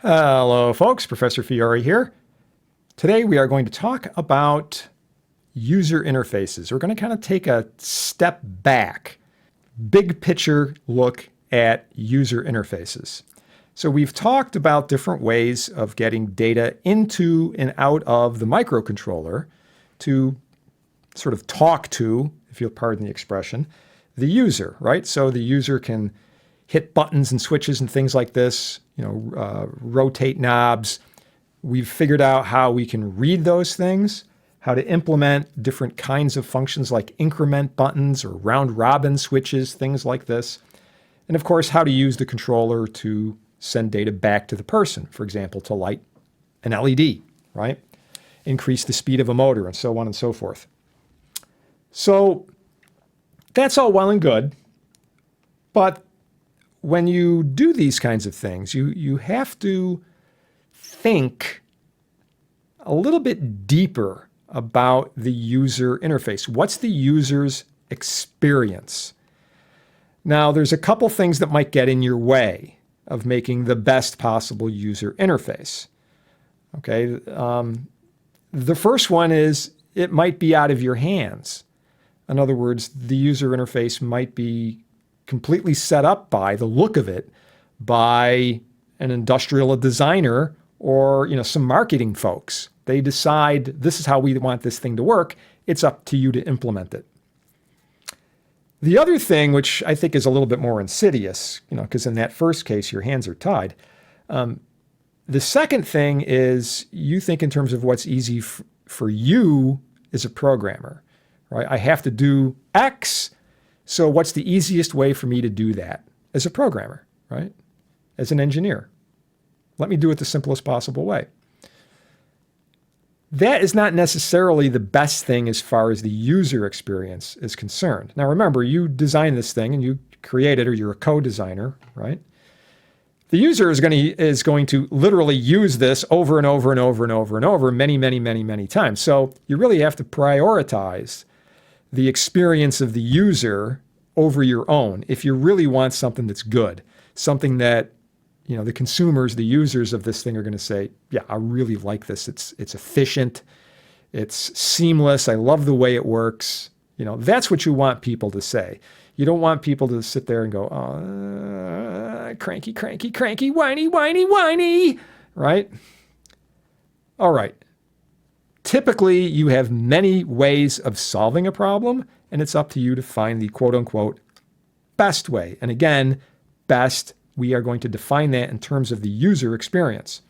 Hello, folks. Professor Fiore here. Today we are going to talk about user interfaces. We're going to kind of take a step back, big picture look at user interfaces. So we've talked about different ways of getting data into and out of the microcontroller to sort of talk to, if you'll pardon the expression, the user, right? So the user can hit buttons and switches and things like this, rotate knobs. We've figured out how we can read those things, how to implement different kinds of functions like increment buttons or round robin switches, things like this. And of course, how to use the controller to send data back to the person, for example, to light an LED, right? Increase the speed of a motor and so on and so forth. So that's all well and good, but when you do these kinds of things, you have to think a little bit deeper about the user interface. What's the user's experience? Now, there's a couple things that might get in your way of making the best possible user interface. Okay, the first one is it might be out of your hands. In other words, the user interface might be completely set up by the look of it by an industrial designer or some marketing folks. They decide this is how we want this thing to work. It's up to you to implement it. The other thing, which I think is a little bit more insidious, because in that first case, your hands are tied. The second thing is you think in terms of what's easy for you as a programmer, right? I have to do X. So what's the easiest way for me to do that as a programmer, right? As an engineer? Let me do it the simplest possible way. That is not necessarily the best thing as far as the user experience is concerned. Now remember, you design this thing and you create it, or you're a co-designer, right? The user is going to literally use this over and over and over and over and over many times. So you really have to prioritize the experience of the user over your own if you really want something that's good, something that the consumers, the users of this thing are going to say, yeah, I really like this. It's efficient. It's seamless. I love the way it works. That's what you want people to say. You don't want people to sit there and go, oh, cranky, whiny, right? All right. Typically, you have many ways of solving a problem, and it's up to you to find the quote-unquote best way. And again, best, we are going to define that in terms of the user experience,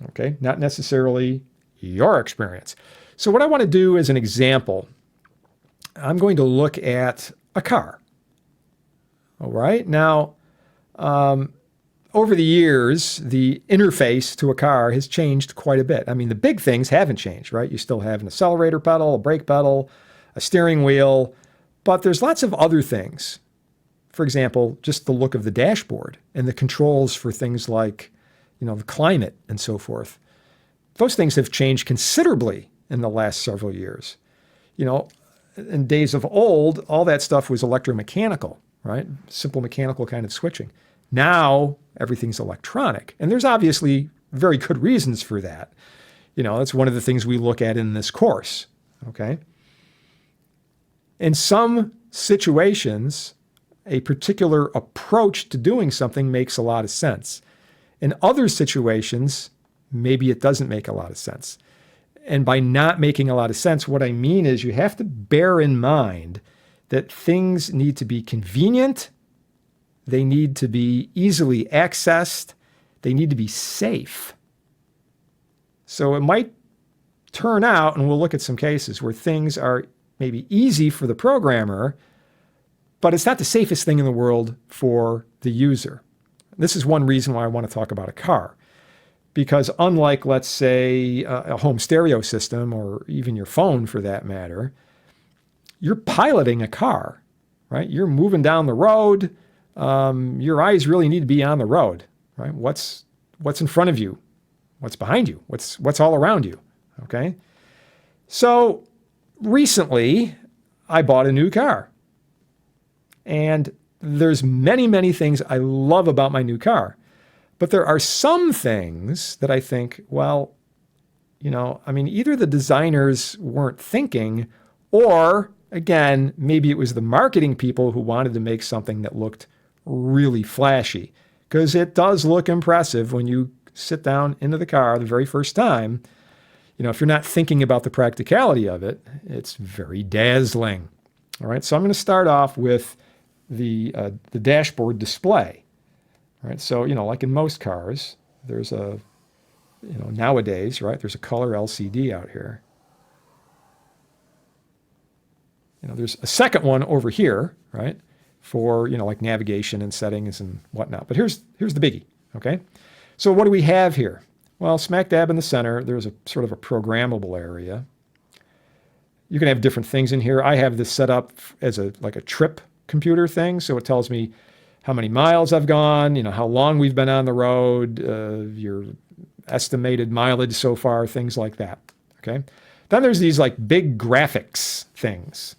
okay? Not necessarily your experience. So what I want to do as an example, I'm going to look at a car, all right? Now, over the years, the interface to a car has changed quite a bit. I mean, the big things haven't changed, right? You still have an accelerator pedal, a brake pedal, a steering wheel, but there's lots of other things. For example, just the look of the dashboard and the controls for things like, the climate and so forth. Those things have changed considerably in the last several years. In days of old, all that stuff was electromechanical, right? Simple mechanical kind of switching. Now, everything's electronic. And there's obviously very good reasons for that. That's one of the things we look at in this course, okay? In some situations, a particular approach to doing something makes a lot of sense. In other situations, maybe it doesn't make a lot of sense. And by not making a lot of sense, what I mean is you have to bear in mind that things need to be convenient. They need to be easily accessed. They need to be safe. So it might turn out, and we'll look at some cases where things are maybe easy for the programmer, but it's not the safest thing in the world for the user. This is one reason why I want to talk about a car. Because unlike, let's say, a home stereo system, or even your phone for that matter, you're piloting a car, right? You're moving down the road. Your eyes really need to be on the road, right? What's in front of you? What's behind you? What's all around you? Okay. So recently I bought a new car, and there's many things I love about my new car. But there are some things that I think, well, I mean, either the designers weren't thinking, or again, maybe it was the marketing people who wanted to make something that looked really flashy. Because it does look impressive when you sit down into the car the very first time. If you're not thinking about the practicality of it, it's very dazzling. All right, so I'm going to start off with the dashboard display. All right, so, like in most cars, there's a nowadays, right, there's a color LCD out here. There's a second one over here, right, for, like navigation and settings and whatnot. But here's the biggie, okay? So what do we have here? Well, smack dab in the center, there's a sort of a programmable area. You can have different things in here. I have this set up as like a trip computer thing, so it tells me how many miles I've gone, how long we've been on the road, your estimated mileage so far, things like that, okay? Then there's these like big graphics things,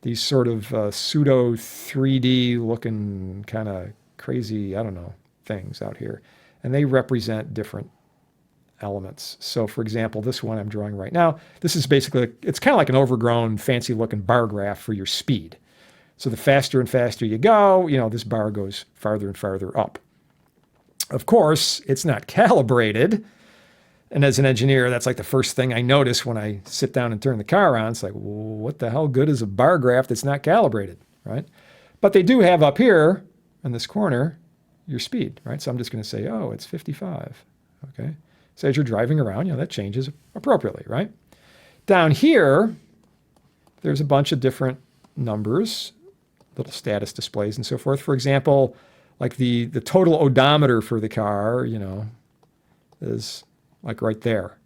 these sort of pseudo 3D looking kind of crazy, I don't know, things out here. And they represent different elements. So for example, this one I'm drawing right now, this is basically, it's kind of like an overgrown, fancy looking bar graph for your speed. So the faster and faster you go, this bar goes farther and farther up. Of course, it's not calibrated. And as an engineer, that's like the first thing I notice when I sit down and turn the car on. It's like, well, what the hell good is a bar graph that's not calibrated, right? But they do have up here in this corner your speed, right? So I'm just going to say, oh, it's 55, okay? So as you're driving around, that changes appropriately, right? Down here, there's a bunch of different numbers, little status displays and so forth. For example, like the total odometer for the car, is like right there.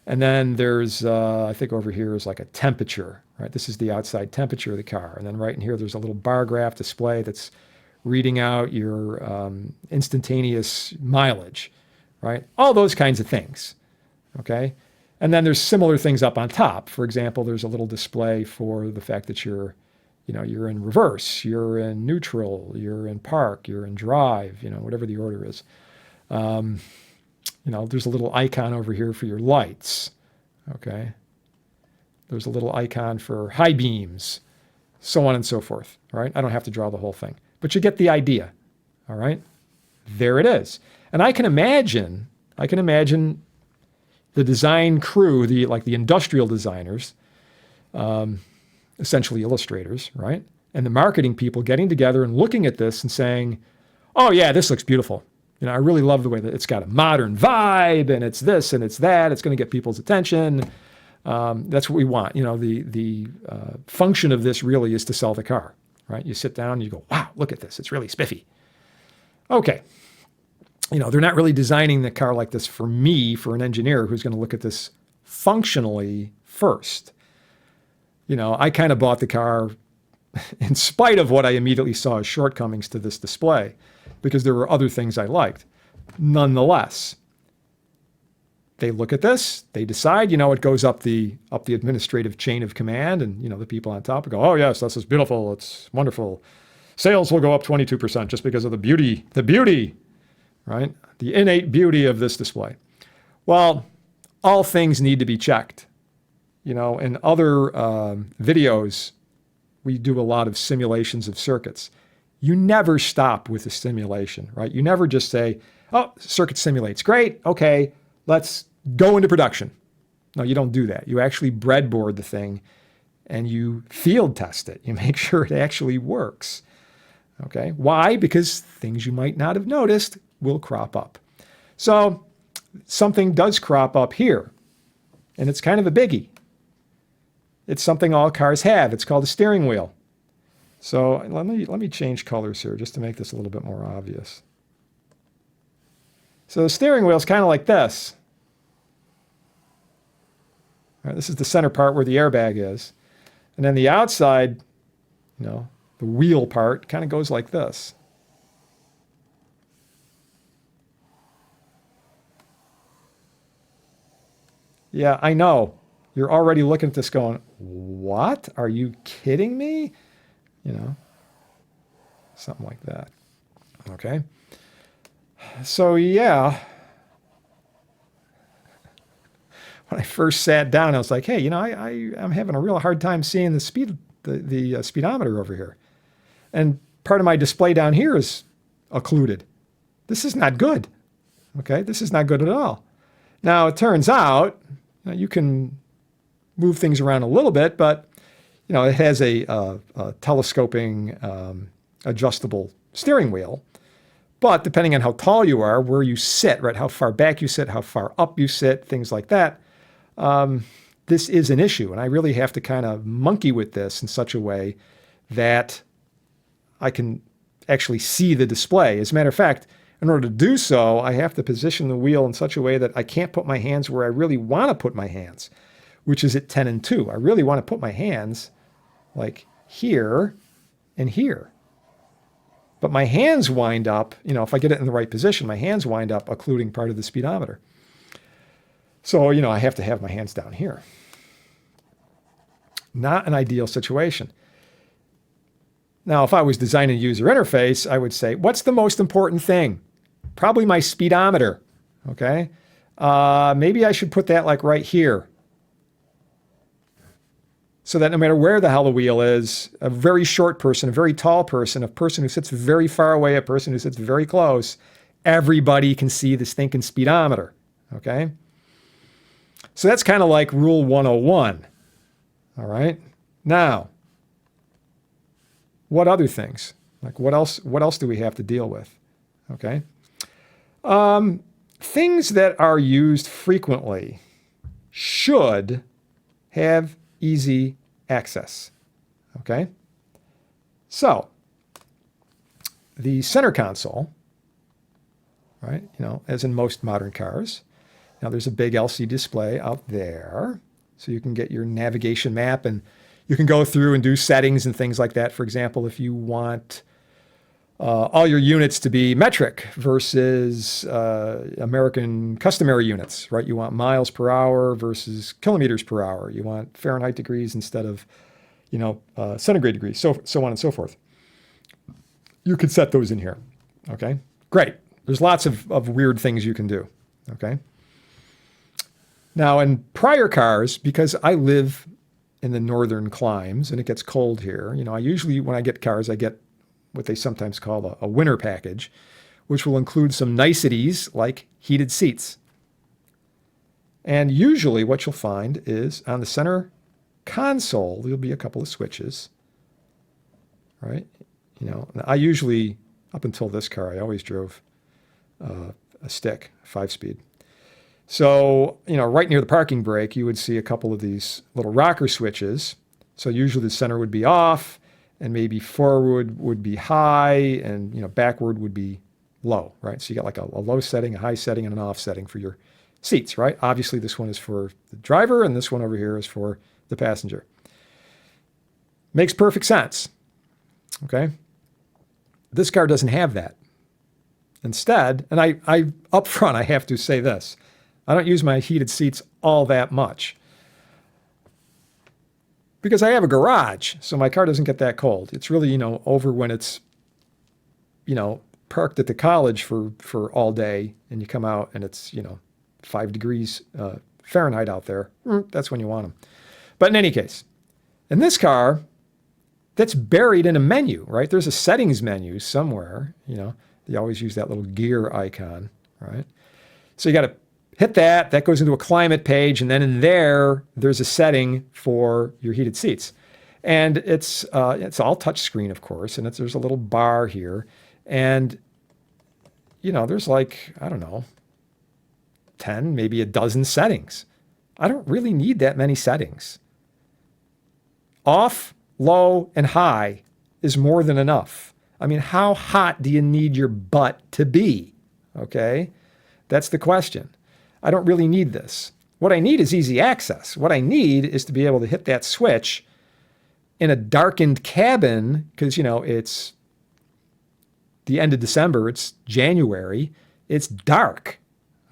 And then there's, I think over here is like a temperature, right? This is the outside temperature of the car. And then right in here, there's a little bar graph display that's reading out your instantaneous mileage, right? All those kinds of things, okay? And then there's similar things up on top. For example, there's a little display for the fact that you're in reverse, you're in neutral, you're in park, you're in drive, whatever the order is. There's a little icon over here for your lights, okay? There's a little icon for high beams, so on and so forth, right? I don't have to draw the whole thing, but you get the idea, all right? There it is. And I can imagine the design crew, the industrial designers, essentially illustrators, right? And the marketing people getting together and looking at this and saying, oh yeah, this looks beautiful. I really love the way that it's got a modern vibe and it's this and it's that. It's going to get people's attention. That's what we want. The function of this really is to sell the car, right? You sit down and you go, wow, look at this. It's really spiffy. Okay. They're not really designing the car like this for me, for an engineer who's going to look at this functionally first. I kind of bought the car in spite of what I immediately saw as shortcomings to this display, because there were other things I liked. Nonetheless, they look at this, they decide, it goes up the administrative chain of command, and the people on top go, oh yes, this is beautiful, it's wonderful. Sales will go up 22% just because of the beauty, right? The innate beauty of this display. Well, all things need to be checked. In other videos, we do a lot of simulations of circuits. You never stop with the simulation, right? You never just say, oh, circuit simulates. Great. Okay, let's go into production. No, you don't do that. You actually breadboard the thing and you field test it. You make sure it actually works. Okay. Why? Because things you might not have noticed will crop up. So something does crop up here, and it's kind of a biggie. It's something all cars have. It's called a steering wheel. So let me change colors here just to make this a little bit more obvious. So the steering wheel is kind of like this. All right, this is the center part where the airbag is. And then the outside, the wheel part kind of goes like this. Yeah, I know. You're already looking at this going, what? Are you kidding me? Something like that. Okay. So yeah, when I first sat down, I was like, hey, I'm having a real hard time seeing the speedometer over here. And part of my display down here is occluded. This is not good. Okay, this is not good at all. Now, it turns out you can move things around a little bit, but it has a telescoping adjustable steering wheel. But depending on how tall you are, where you sit, right, how far back you sit, how far up you sit, things like that, this is an issue. And I really have to kind of monkey with this in such a way that I can actually see the display. As a matter of fact, in order to do so, I have to position the wheel in such a way that I can't put my hands where I really want to put my hands, which is at 10 and 2. I really want to put my hands like here and here. But my hands wind up, if I get it in the right position, my hands wind up occluding part of the speedometer. So, I have to have my hands down here. Not an ideal situation. Now, if I was designing a user interface, I would say, what's the most important thing? Probably my speedometer, okay? Maybe I should put that like right here. So that no matter where the hell the wheel is, a very short person, a very tall person, a person who sits very far away, a person who sits very close, everybody can see this thinking speedometer, okay? So that's kind of like rule 101, all right? Now, what other things? Like what else do we have to deal with, okay? Things that are used frequently should have easy access, okay? So, the center console, right, as in most modern cars, now there's a big LCD display out there, so you can get your navigation map and you can go through and do settings and things like that. For example, if you want all your units to be metric versus American customary units, right? You want miles per hour versus kilometers per hour. You want Fahrenheit degrees instead of, centigrade degrees, so on and so forth. You could set those in here, okay? Great. There's lots of weird things you can do, okay? Now, in prior cars, because I live in the northern climes and it gets cold here, I usually, when I get cars, I get what they sometimes call a winter package, which will include some niceties like heated seats. And usually what you'll find is on the center console, there'll be a couple of switches, right? I usually, up until this car, I always drove a stick, 5-speed. So, right near the parking brake, you would see a couple of these little rocker switches. So usually the center would be off, and maybe forward would be high, and backward would be low, right? So you got like a low setting, a high setting, and an off setting for your seats, right? Obviously, this one is for the driver, and this one over here is for the passenger. Makes perfect sense, okay? This car doesn't have that. Instead, and I up front, I have to say this, I don't use my heated seats all that much because I have a garage, so my car doesn't get that cold. It's really, over when it's, parked at the college for all day and you come out and it's, 5 degrees Fahrenheit out there. That's when you want them. But in any case, in this car, that's buried in a menu, right? There's a settings menu somewhere, They always use that little gear icon, right? So you got to hit that. That goes into a climate page, and then in there's a setting for your heated seats. And it's all touch screen, of course, and there's a little bar here. And, there's like, I don't know, 10, maybe a dozen settings. I don't really need that many settings. Off, low, and high is more than enough. I mean, how hot do you need your butt to be? Okay? That's the question. I don't really need this. What I need is easy access. What I need is to be able to hit that switch in a darkened cabin because, it's the end of December. It's January. It's dark.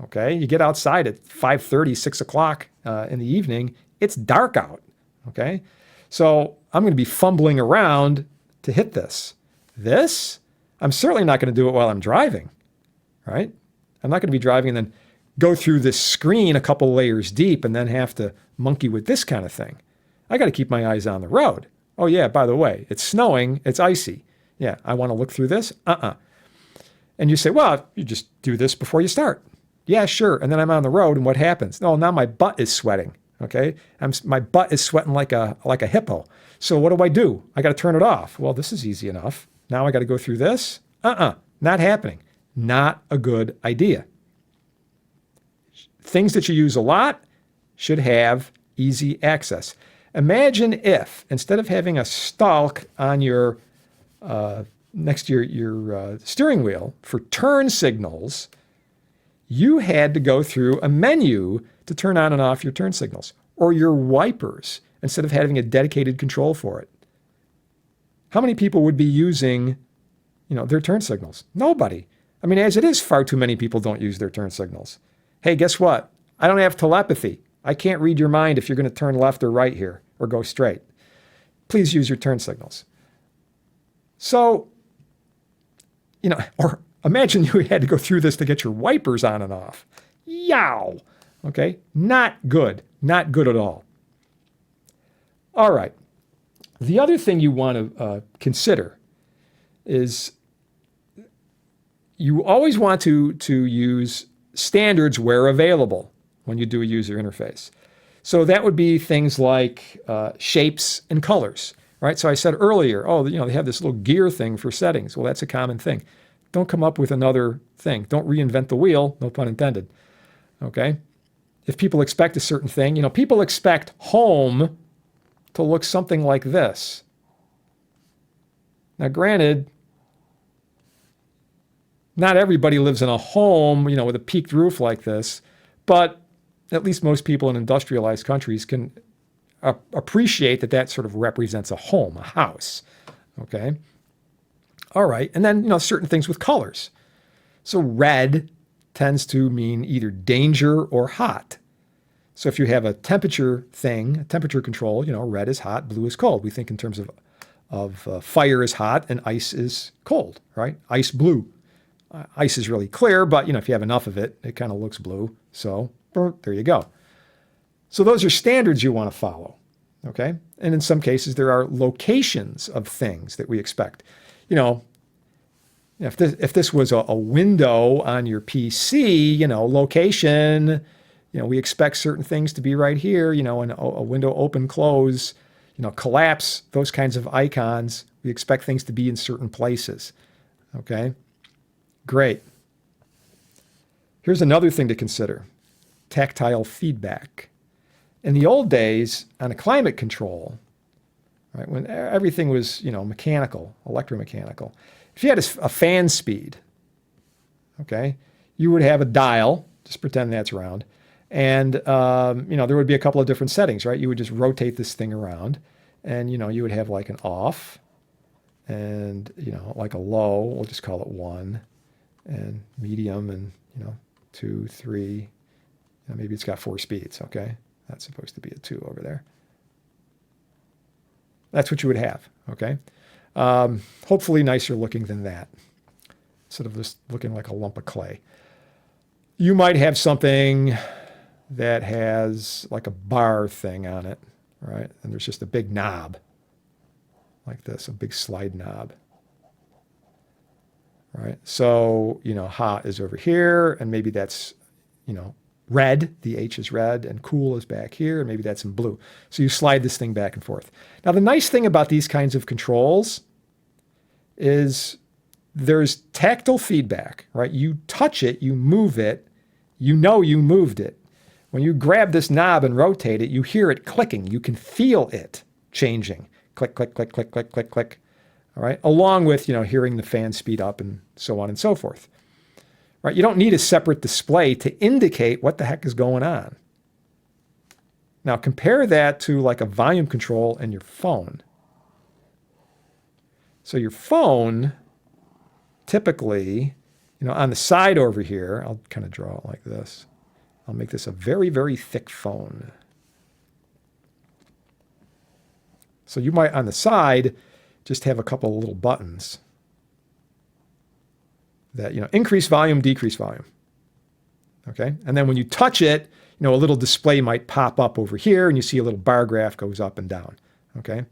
Okay? You get outside at 5:30, 6 o'clock in the evening. It's dark out. Okay? So I'm going to be fumbling around to hit this. I'm certainly not going to do it while I'm driving. right? I'm not going to be driving and then go through this screen a couple layers deep and then have to monkey with this kind of thing. I got to keep my eyes on the road. Oh yeah, by the way, it's snowing, it's icy. Yeah, I want to look through this? And you say, well, you just do this before you start. Yeah, sure. And then I'm on the road, and what happens? Oh, now my butt is sweating. Okay, my butt is sweating like a hippo. So what do? I got to turn it off. Well, this is easy enough. Now I got to go through this? Not happening. Not a good idea. Things that you use a lot should have easy access. Imagine if, instead of having a stalk on your next to your steering wheel for turn signals, you had to go through a menu to turn on and off your turn signals, or your wipers, instead of having a dedicated control for it. How many people would be using, their turn signals? Nobody. I mean, as it is, far too many people don't use their turn signals. Hey, guess what? I don't have telepathy. I can't read your mind if you're going to turn left or right here or go straight. Please use your turn signals. So, or imagine you had to go through this to get your wipers on and off. Yow! Okay, not good. Not good at all. All right. The other thing you want to consider is you always want to use standards where available when you do a user interface. So that would be things like shapes and colors, right? So I said earlier, they have this little gear thing for settings. Well, that's a common thing. Don't come up with another thing. Don't reinvent the wheel, no pun intended, okay? If people expect a certain thing, people expect home to look something like this. Now, granted, not everybody lives in a home, with a peaked roof like this, but at least most people in industrialized countries can appreciate that sort of represents a home, a house, okay? All right, and then, certain things with colors. So red tends to mean either danger or hot. So if you have a temperature thing, a temperature control, red is hot, blue is cold. We think in terms of fire is hot and ice is cold, right? Ice blue. Ice is really clear, but if you have enough of it, it kind of looks blue. So there you go. So those are standards you want to follow, okay? And in some cases, there are locations of things that we expect. If this was a window on your PC, location, we expect certain things to be right here, and a window open, close, collapse, those kinds of icons. We expect things to be in certain places, okay? Great. Here's another thing to consider, tactile feedback. In the old days, on a climate control, right, when everything was, mechanical, electromechanical, if you had a fan speed, okay, you would have a dial, just pretend that's round, and, there would be a couple of different settings, right? You would just rotate this thing around, and, you would have like an off, and, like a low, we'll just call it 1, and medium, and, 2, 3, maybe it's got 4 speeds, okay? That's supposed to be a 2 over there. That's what you would have, okay? Hopefully nicer looking than that, instead of just looking like a lump of clay. You might have something that has like a bar thing on it, right? And there's just a big knob like this, a big slide knob, right? So, hot is over here, and maybe that's, red, the H is red, and cool is back here, and maybe that's in blue. So you slide this thing back and forth. Now, the nice thing about these kinds of controls is there's tactile feedback, right? You touch it, you move it, you moved it. When you grab this knob and rotate it, you hear it clicking. You can feel it changing. Click, click, click, click, click, click, click. All right, along with, hearing the fan speed up and so on and so forth. Right? You don't need a separate display to indicate what the heck is going on. Now compare that to like a volume control in your phone. So your phone, typically, on the side over here, I'll kind of draw it like this. I'll make this a very, very thick phone. So you might, on the side, just have a couple of little buttons. that, increase volume, decrease volume. Okay. And then when you touch it, a little display might pop up over here and you see a little bar graph goes up and down. Okay.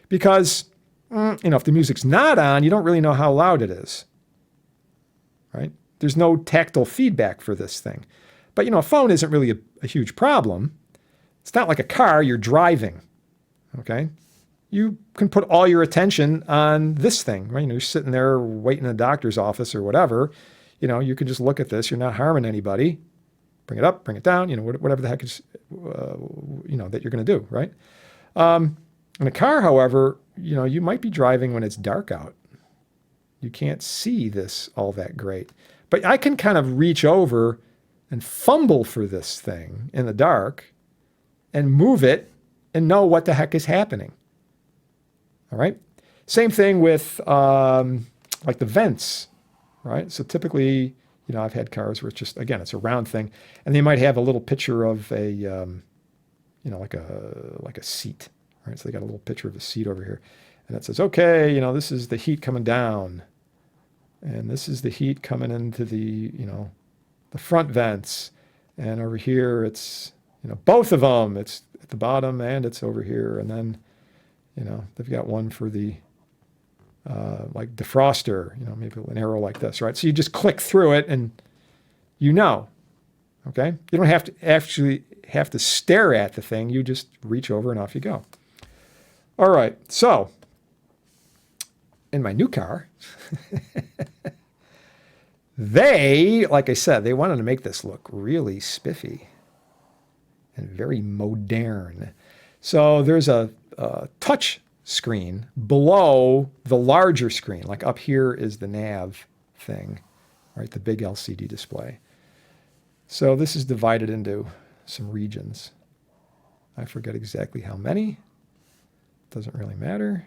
Because, if the music's not on, you don't really know how loud it is. Right. There's no tactile feedback for this thing. But, a phone isn't really a huge problem. It's not like a car you're driving. Okay. You can put all your attention on this thing, right? You're sitting there waiting in a doctor's office or whatever. You can just look at this. You're not harming anybody. Bring it up, bring it down, whatever the heck is, that you're going to do, right? In a car, however, you might be driving when it's dark out. You can't see this all that great. But I can kind of reach over and fumble for this thing in the dark and move it and know what the heck is happening. All right? Same thing with like the vents, right? So typically, I've had cars where it's just, again, it's a round thing, and they might have a little picture of a, like a seat, right? So they got a little picture of a seat over here, and it says, okay, this is the heat coming down, and this is the heat coming into the, the front vents, and over here it's, both of them. It's at the bottom and it's over here, and then, they've got one for the like defroster, maybe an arrow like this, right? So you just click through it and okay? You don't have to actually have to stare at the thing. You just reach over and off you go. All right, so in my new car, like I said, they wanted to make this look really spiffy and very modern. So there's a touch screen below the larger screen. Like up here is the nav thing, right? The big LCD display. So this is divided into some regions. I forget exactly how many. Doesn't really matter.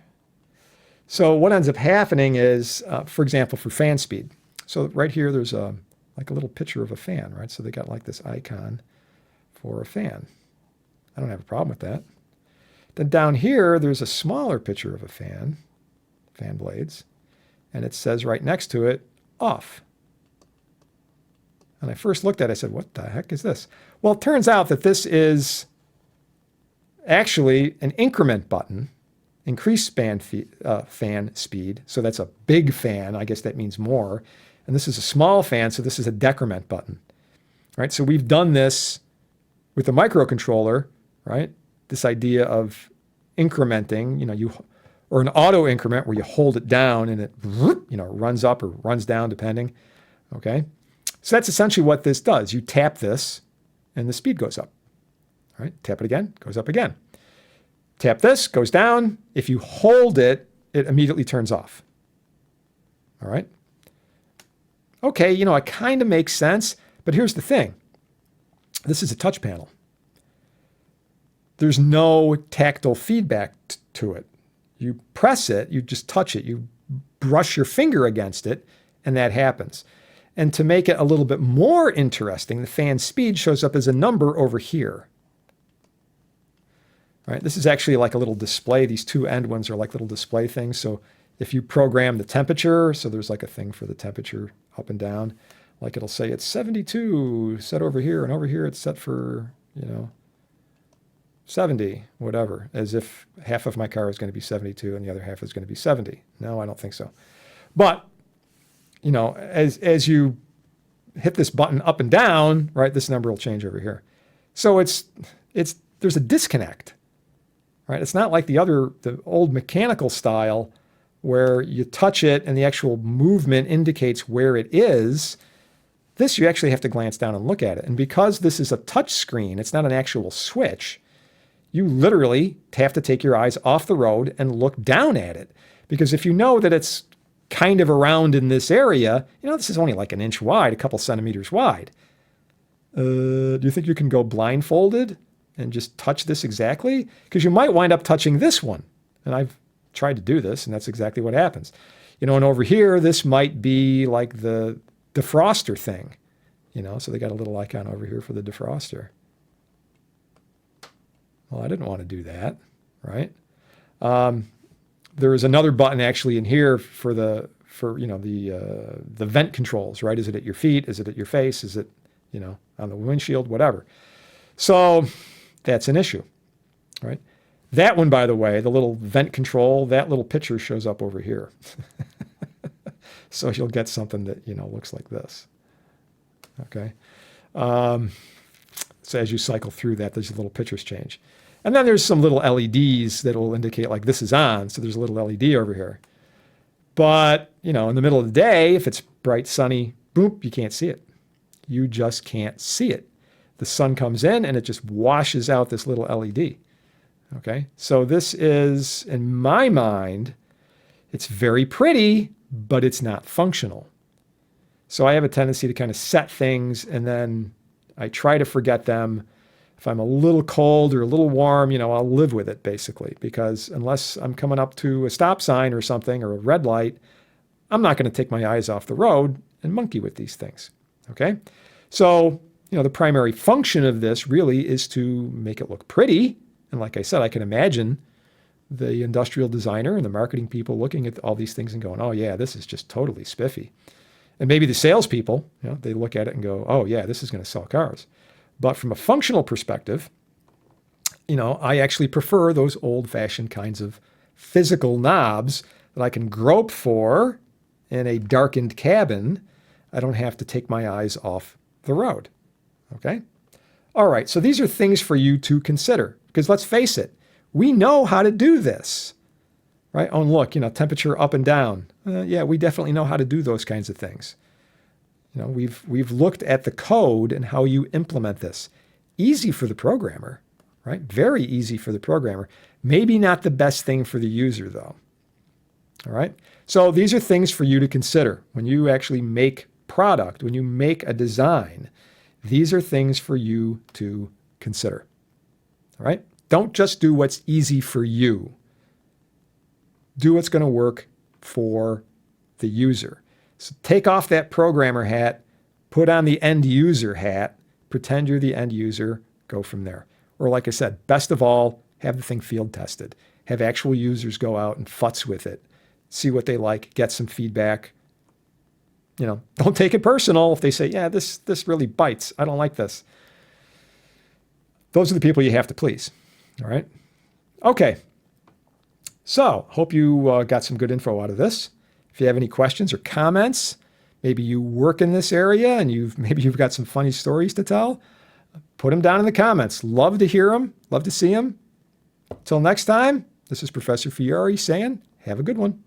So what ends up happening is, for example, for fan speed. So right here, there's like a little picture of a fan, right? So they got like this icon for a fan. I don't have a problem with that. Then down here, there's a smaller picture of a fan blades, and it says right next to it, off. And I first looked at it, I said, what the heck is this? Well, it turns out that this is actually an increment button, increase fan speed. So that's a big fan. I guess that means more. And this is a small fan, so this is a decrement button, right? So we've done this with the microcontroller, right? This idea of incrementing, or an auto increment where you hold it down and it, runs up or runs down depending. Okay. So that's essentially what this does. You tap this and the speed goes up, right? Tap it again, goes up again. Tap this, goes down. If you hold it, it immediately turns off. All right. Okay. It kind of makes sense, but here's the thing. This is a touch panel. There's no tactile feedback to it. You press it, you just touch it, you brush your finger against it, and that happens. And to make it a little bit more interesting, the fan speed shows up as a number over here. Right? This is actually like a little display. These two end ones are like little display things. So if you program the temperature, so there's like a thing for the temperature up and down, like it'll say it's 72 set over here, and over here it's set for, 70, whatever, as if half of my car is going to be 72 and the other half is going to be 70. No, I don't think so. But, as you hit this button up and down, right, this number will change over here. So there's a disconnect, right? It's not like the old mechanical style where you touch it and the actual movement indicates where it is. This, you actually have to glance down and look at it. And because this is a touch screen, it's not an actual switch, you literally have to take your eyes off the road and look down at it. Because if you know that it's kind of around in this area, this is only like an inch wide, a couple centimeters wide. Do you think you can go blindfolded and just touch this exactly? Because you might wind up touching this one. And I've tried to do this, and that's exactly what happens. And over here, this might be like the defroster thing. So they got a little icon over here for the defroster. Well, I didn't want to do that, right? There is another button actually in here for for the vent controls, right? Is it at your feet? Is it at your face? Is it, on the windshield? Whatever. So that's an issue, right? That one, by the way, the little vent control, that little picture shows up over here. So you'll get something that, looks like this. Okay. So as you cycle through that, these little pictures change. And then there's some little LEDs that will indicate like this is on. So there's a little LED over here. But, in the middle of the day, if it's bright, sunny, boom, you can't see it. You just can't see it. The sun comes in and it just washes out this little LED. Okay. So this is, in my mind, it's very pretty, but it's not functional. So I have a tendency to kind of set things and then I try to forget them. If I'm a little cold or a little warm, I'll live with it basically, because unless I'm coming up to a stop sign or something or a red light, I'm not going to take my eyes off the road and monkey with these things. Okay. So, the primary function of this really is to make it look pretty. And like I said, I can imagine the industrial designer and the marketing people looking at all these things and going, oh yeah, this is just totally spiffy. And maybe the salespeople, they look at it and go, oh yeah, this is going to sell cars. But from a functional perspective, I actually prefer those old-fashioned kinds of physical knobs that I can grope for in a darkened cabin. I don't have to take my eyes off the road. Okay? All right, so these are things for you to consider, because let's face it, we know how to do this, right? Oh, and look, temperature up and down. Yeah, we definitely know how to do those kinds of things. We've looked at the code and how you implement this. Easy for the programmer, right? Very easy for the programmer. Maybe not the best thing for the user, though. All right? So these are things for you to consider when you actually make product, when you make a design. These are things for you to consider. All right? Don't just do what's easy for you. Do what's going to work for the user. So take off that programmer hat, put on the end user hat, pretend you're the end user, go from there. Or like I said, best of all, have the thing field tested. Have actual users go out and futz with it. See what they like, get some feedback. Don't take it personal if they say, yeah, this really bites. I don't like this. Those are the people you have to please. All right? Okay. So, hope you got some good info out of this. If you have any questions or comments, maybe you work in this area and maybe you've got some funny stories to tell, put them down in the comments. Love to hear them. Love to see them. Till next time, this is Professor Fiore saying, have a good one.